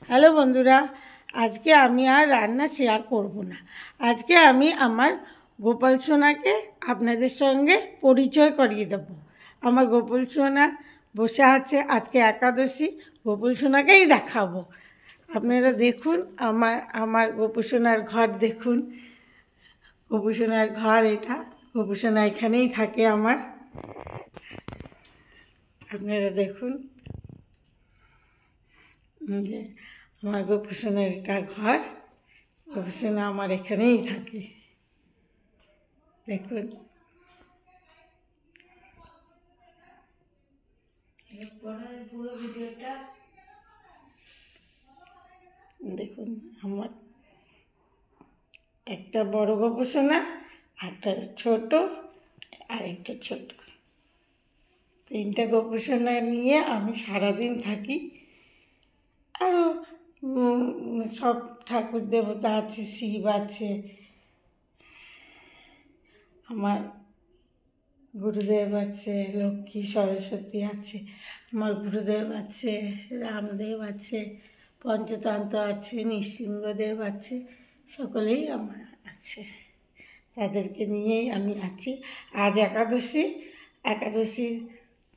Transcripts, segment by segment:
Hello বন্ধুরা, আজকে আমি আর রান্না শেয়ার করব না। আজকে আমি আমার গোপাল সোনাকে আপনাদের সঙ্গে পরিচয় করিয়ে দেব। আমার গোপাল সোনা বসে আছে, আজকে একাদশী, গোপাল সোনাকেই দেখাবো। আপনারা দেখুন, আমার গোপাল সোনার ঘর দেখুন। গোপাল সোনার ঘর এটা, গোপাল সোনা এখানেই থাকে আমার। আপনারা দেখুন যে আমার গোপাল সোনার এটা ঘর, গোপাল সোনা আমার এখানেই থাকে। দেখুন, পুরো ভিডিওটা দেখুন। আমার একটা বড় গোপাল সোনা, একটা ছোট, আর একটা ছোট, তিনটা গোপাল সোনা নিয়ে আমি সারাদিন থাকি। আরও সব ঠাকুর দেবতা আছে, শিব আছে, আমার গুরুদেব আছে, লক্ষ্মী সরস্বতী আছে, আমার গুরুদেব আছে, রামদেব আছে, পঞ্চতন্ত্র আছে, নৃসিংহদেব আছে, সকলেই আমার আছে। তাদেরকে নিয়েই আমি আছি। আজ একাদশীর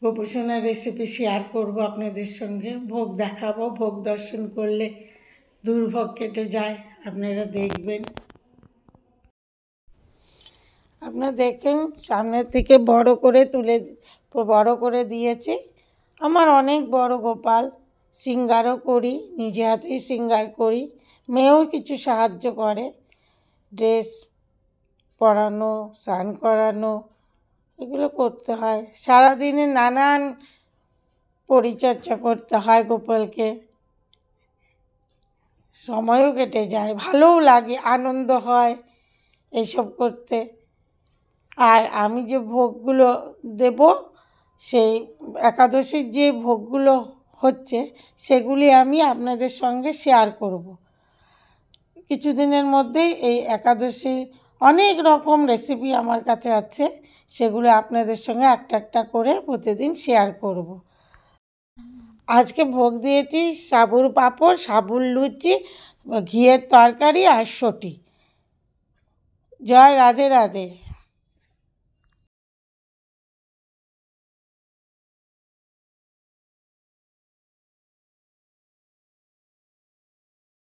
গোপাল সোনার রেসিপি শেয়ার করব আপনাদের সঙ্গে। ভোগ দেখাবো, ভোগ দর্শন করলে দুর্ভোগ কেটে যায়, আপনারা দেখবেন। আপনারা দেখেন, সামনের থেকে বড় করে দিয়েছি। আমার অনেক বড় গোপাল, সিঙ্গারও করি, নিজে হাতেই সিঙ্গার করি, মেয়েও কিছু সাহায্য করে, ড্রেস পরানো, স্নান করানো, এগুলো করতে হয়। সারাদিনে নানান পরিচর্যা করতে হয় গোপালকে, সময়ও কেটে যায়, ভালোও লাগে, আনন্দ হয় এইসব করতে। আর আমি যে ভোগগুলো দেব, সেই একাদশীর যে ভোগগুলো হচ্ছে, সেগুলি আমি আপনাদের সঙ্গে শেয়ার করব। কিছুদিনের মধ্যেই এই একাদশীর অনেক রকম রেসিপি আমার কাছে আছে, সেগুলো আপনাদের সঙ্গে একটা একটা করে প্রতিদিন শেয়ার করব। আজকে ভোগ দিয়েছি সাবুর পাঁপড়, সাবুর লুচি, ঘিয়ের তরকারি আর সটি। জয় রাধে রাধে।